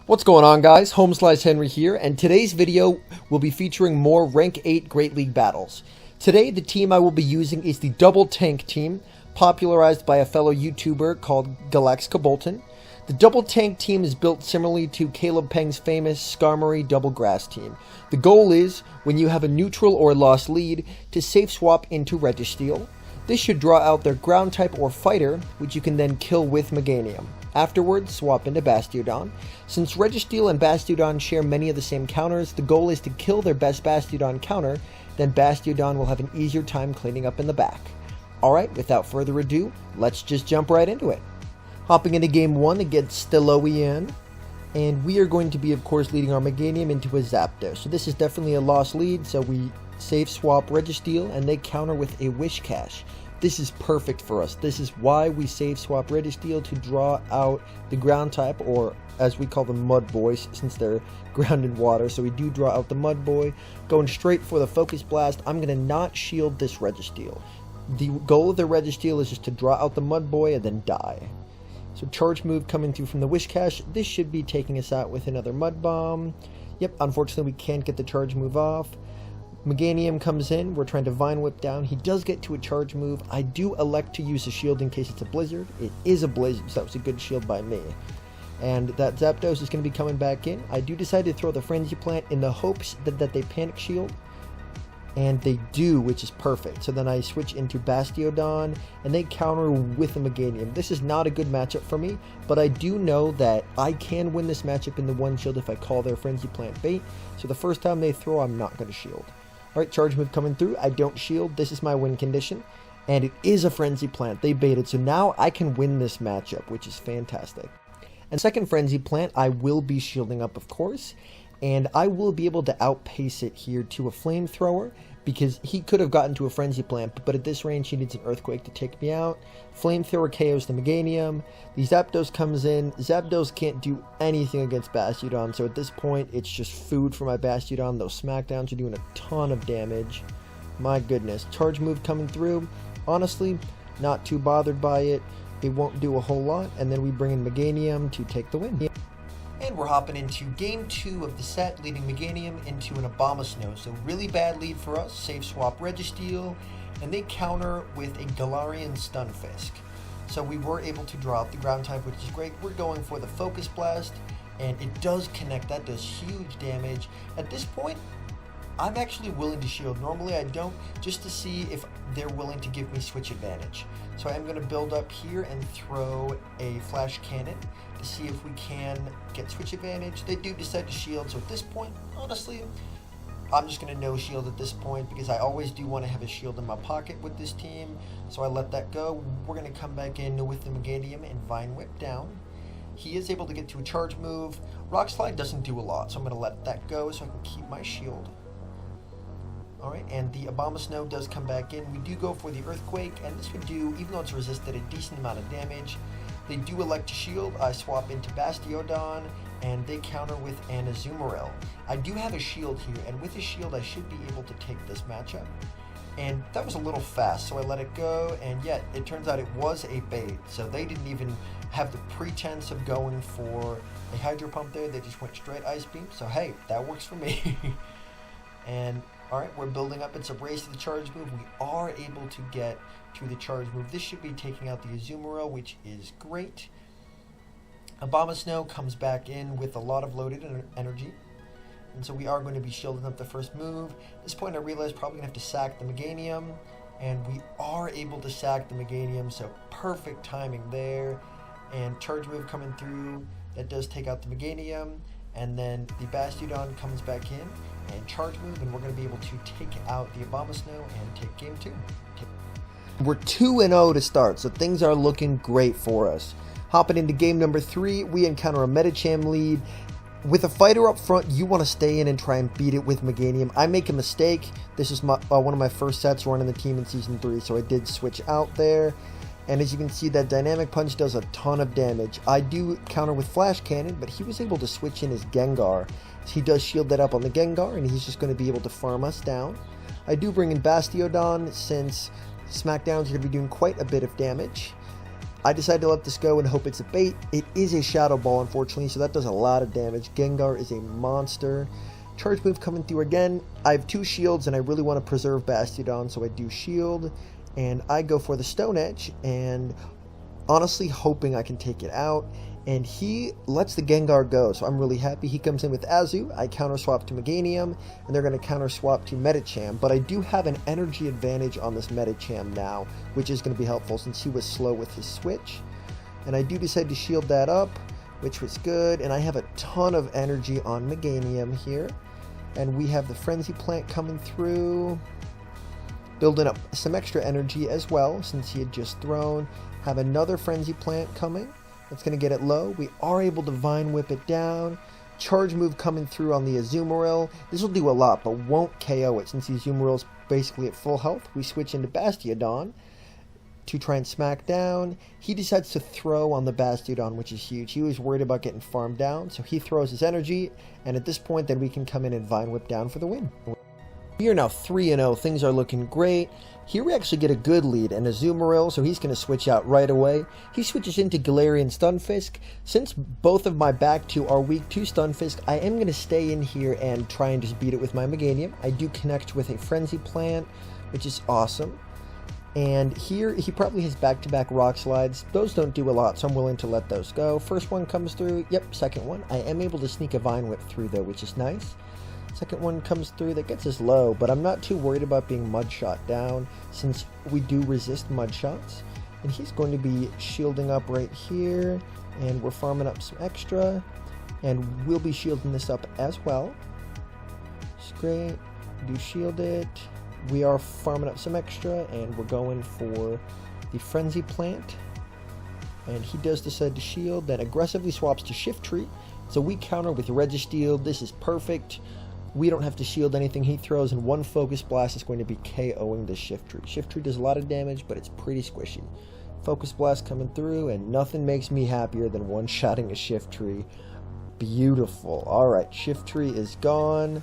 What's going on, guys? HomeSliceHenry here, and today's video will be featuring more Rank 8 Great League battles. Today, the team I will be using is the Double Tank Team, popularized by a fellow YouTuber called Galaxkobolten. The Double Tank Team is built similarly to Caleb Peng's famous Skarmory Double Grass Team. The goal is, when you have a neutral or lost lead, to safe swap into Registeel. This should draw out their ground type or fighter, which you can then kill with Meganium. Afterwards, swap into Bastiodon. Since Registeel and Bastiodon share many of the same counters, the goal is to kill their best Bastiodon counter, then Bastiodon will have an easier time cleaning up in the back. Alright, without further ado, let's just jump right into it. Hopping into game 1 against Galarian, and we are going to be, of course, leading our Meganium into a Zapdos. So this is definitely a lost lead, so we safe swap Registeel, and they counter with a Wish Cache. This is perfect for us. This is why we save swap Registeel, to draw out the ground type, or as we call them, Mud Boys, since they're ground and water. So we do draw out the Mud Boy. Going straight for the Focus Blast, I'm going to not shield this Registeel. The goal of the Registeel is just to draw out the Mud Boy and then die. So charge move coming through from the Wish Cache. This should be taking us out with another Mud Bomb. Yep, unfortunately we can't get the charge move off. Meganium comes in, we're trying to Vine Whip down. He does get to a charge move. I do elect to use a shield in case it's a Blizzard. It is a Blizzard, so that was a good shield by me. And that Zapdos is going to be coming back in. I do decide to throw the Frenzy Plant in the hopes that they Panic Shield. And they do, which is perfect. So then I switch into Bastiodon, and they counter with a Meganium. This is not a good matchup for me, but I do know that I can win this matchup in the one shield if I call their Frenzy Plant bait. So the first time they throw, I'm not going to shield. Alright, charge move coming through. I don't shield. This is my win condition. And it is a Frenzy Plant. They baited. So now I can win this matchup, which is fantastic. And second Frenzy Plant, I will be shielding up, of course. And I will be able to outpace it here to a Flamethrower, because he could have gotten to a Frenzy Plant, but at this range he needs an Earthquake to take me out. Flamethrower KOs the Meganium. The Zapdos comes in. Zapdos can't do anything against Bastiodon, so at this point it's just food for my Bastiodon. Those Smackdowns are doing a ton of damage. My goodness. Charge move coming through. Honestly, not too bothered by it. It won't do a whole lot, and then we bring in Meganium to take the win. And we're hopping into game 2 of the set, leading Meganium into an Abomasnow. So really bad lead for us. Safe swap Registeel, and they counter with a Galarian Stunfisk. So we were able to draw out the ground type, which is great. We're going for the Focus Blast, and it does connect. That does huge damage. At this point, I'm actually willing to shield. Normally I don't, just to see if they're willing to give me switch advantage. So I am going to build up here and throw a Flash Cannon to see if we can get switch advantage. They do decide to shield, so at this point, honestly, I'm just going to no shield at this point, because I always do want to have a shield in my pocket with this team. So I let that go. We're going to come back in with the Meganium and Vine Whip down. He is able to get to a charge move. Rock Slide doesn't do a lot, so I'm going to let that go so I can keep my shield. Alright, and the Abomasnow does come back in. We do go for the Earthquake, and this would do, even though it's resisted, a decent amount of damage. They do elect to shield. I swap into Bastiodon, and they counter with an Azumarill. I do have a shield here, and with a shield I should be able to take this matchup. And that was a little fast, so I let it go, and yet it turns out it was a bait. So they didn't even have the pretense of going for a Hydro Pump there. They just went straight Ice Beam. So hey, that works for me. And alright, we're building up. It's a race to the charge move. We are able to get to the charge move. This should be taking out the Azumarill, which is great. Abomasnow comes back in with a lot of loaded energy. And so we are going to be shielding up the first move. At this point I realize probably going to have to sack the Meganium. And we are able to sack the Meganium, so perfect timing there. And charge move coming through. That does take out the Meganium. And then the Bastiodon comes back in and charge move, and we're going to be able to take out the Abomasnow and take game 2. We're 2-0 to start, so things are looking great for us. Hopping into game number 3, we encounter a Medicham lead. With a fighter up front, you want to stay in and try and beat it with Meganium. I make a mistake. This is one of my first sets running the team in Season 3, so I did switch out there. And as you can see, that Dynamic Punch does a ton of damage. I do counter with Flash Cannon, but he was able to switch in his Gengar. He does shield that up on the Gengar, and he's just going to be able to farm us down. I do bring in Bastiodon, since Smackdowns are going to be doing quite a bit of damage. I decided to let this go and hope it's a bait. It is a Shadow Ball, unfortunately, so that does a lot of damage. Gengar is a monster. Charge move coming through again. I have 2 shields, and I really want to preserve Bastiodon, so I do shield. And I go for the Stone Edge, and honestly hoping I can take it out. And he lets the Gengar go, so I'm really happy. He comes in with Azu, I counter swap to Meganium, and they're going to counter swap to Medicham. But I do have an energy advantage on this Medicham now, which is going to be helpful since he was slow with his switch. And I do decide to shield that up, which was good. And I have a ton of energy on Meganium here. And we have the Frenzy Plant coming through, building up some extra energy as well, since he had just thrown. Have another Frenzy Plant coming. That's going to get it low. We are able to Vine Whip it down. Charge move coming through on the Azumarill. This will do a lot, but won't KO it since the Azumarill's basically at full health. We switch into Bastiodon to try and smack down. He decides to throw on the Bastiodon, which is huge. He was worried about getting farmed down, so he throws his energy, and at this point, then we can come in and Vine Whip down for the win. We are now 3-0. Things are looking great. Here we actually get a good lead, and Azumarill, so he's going to switch out right away. He switches into Galarian Stunfisk. Since both of my back 2 are weak to Stunfisk, I am going to stay in here and try and just beat it with my Meganium. I do connect with a Frenzy Plant, which is awesome. And here, he probably has back-to-back Rock Slides. Those don't do a lot, so I'm willing to let those go. First one comes through. Yep, second one. I am able to sneak a Vine Whip through, though, which is nice. Second one comes through, that gets us low, but I'm not too worried about being mud shot down since we do resist mud shots. And he's going to be shielding up right here, and we're farming up some extra, and we'll be shielding this up as well. It's great. Do shield it. We are farming up some extra, and we're going for the Frenzy Plant. And he does decide to shield, then aggressively swaps to Shiftry. So we counter with Registeel. This is perfect. We don't have to shield anything he throws, and one Focus Blast is going to be KOing the Shiftry. Shiftry does a lot of damage, but it's pretty squishy. Focus Blast coming through, and nothing makes me happier than one-shotting a Shiftry. Beautiful. Alright, Shiftry is gone.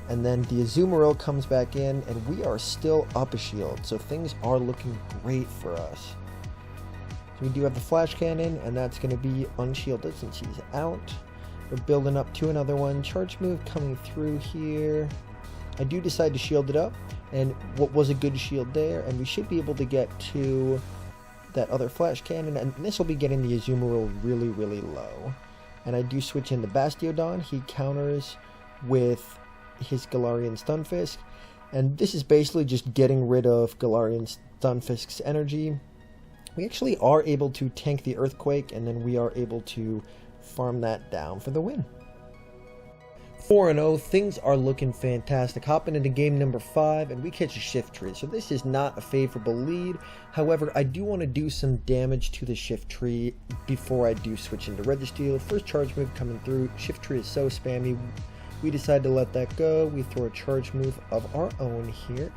And then the Azumarill comes back in, and we are still up a shield, so things are looking great for us. So we do have the Flash Cannon, and that's going to be unshielded since he's out. We're building up to another one. Charge move coming through here. I do decide to shield it up, and what was a good shield there, and we should be able to get to that other Flash Cannon, and this will be getting the Azumarill really, really low. And I do switch into Bastiodon. He counters with his Galarian Stunfisk, and this is basically just getting rid of Galarian Stunfisk's energy. We actually are able to tank the Earthquake, and then we are able to farm that down for the win. 4-0, things are looking fantastic. Hopping into game number 5, and we catch a Shiftry, so this is not a favorable lead. However, I do want to do some damage to the Shiftry before I do switch into Registeel. First charge move coming through. Shiftry is so spammy. We decide to let that go. We throw a charge move of our own here.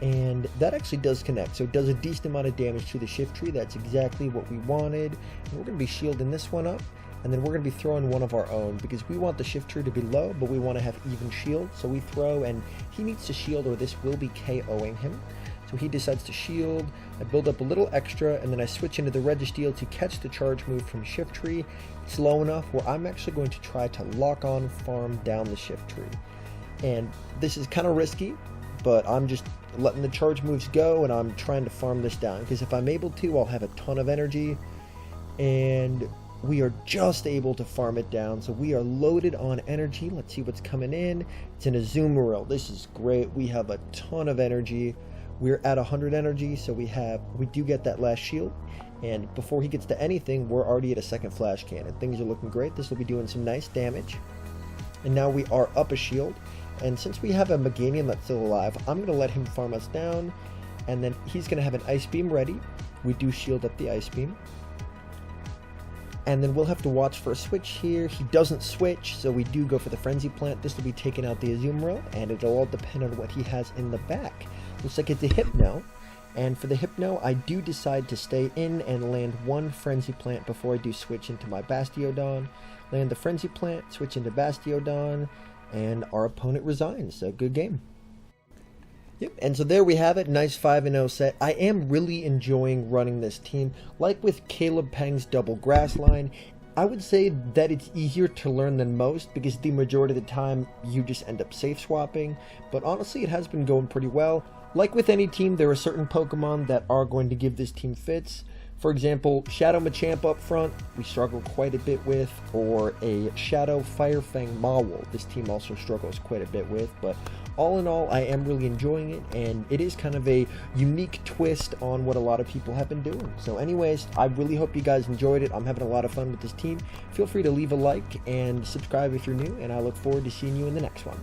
And that actually does connect, so it does a decent amount of damage to the Shiftry. That's exactly what we wanted. And we're going to be shielding this one up, and then we're going to be throwing one of our own, because we want the Shiftry to be low, but we want to have even shield. So we throw, and he needs to shield or this will be KOing him. So he decides to shield. I build up a little extra, and then I switch into the Registeel to catch the charge move from Shiftry. It's low enough where I'm actually going to try to lock on farm down the Shiftry. And this is kind of risky, but I'm just letting the charge moves go, and I'm trying to farm this down, because if I'm able to, I'll have a ton of energy, and we are just able to farm it down. So we are loaded on energy. Let's see what's coming in. It's an Azumarill. This is great. We have a ton of energy. We're at 100 energy, so we do get that last shield, and before he gets to anything, we're already at a second Flash Cannon. Things are looking great. This will be doing some nice damage, and now we are up a shield. And since we have a Meganium that's still alive, I'm going to let him farm us down, and then he's going to have an Ice Beam ready. We do shield up the Ice Beam, and then we'll have to watch for a switch here. He doesn't switch, so we do go for the Frenzy Plant. This will be taking out the Azumarill, and it'll all depend on what he has in the back. Looks like it's a Hypno, and for the Hypno, I do decide to stay in and land one Frenzy Plant before I do switch into my Bastiodon. Land the Frenzy Plant, switch into Bastiodon, and our opponent resigns. So good game. Yep, and so there we have it, nice 5-0 set. I am really enjoying running this team. Like with Caleb Peng's double grass line, I would say that it's easier to learn than most because the majority of the time you just end up safe swapping, but honestly it has been going pretty well. Like with any team, there are certain Pokemon that are going to give this team fits. For example, Shadow Machamp up front, we struggle quite a bit with, or a Shadow Firefang Mawile, this team also struggles quite a bit with, but all in all, I am really enjoying it, and it is kind of a unique twist on what a lot of people have been doing. So anyways, I really hope you guys enjoyed it. I'm having a lot of fun with this team. Feel free to leave a like and subscribe if you're new, and I look forward to seeing you in the next one.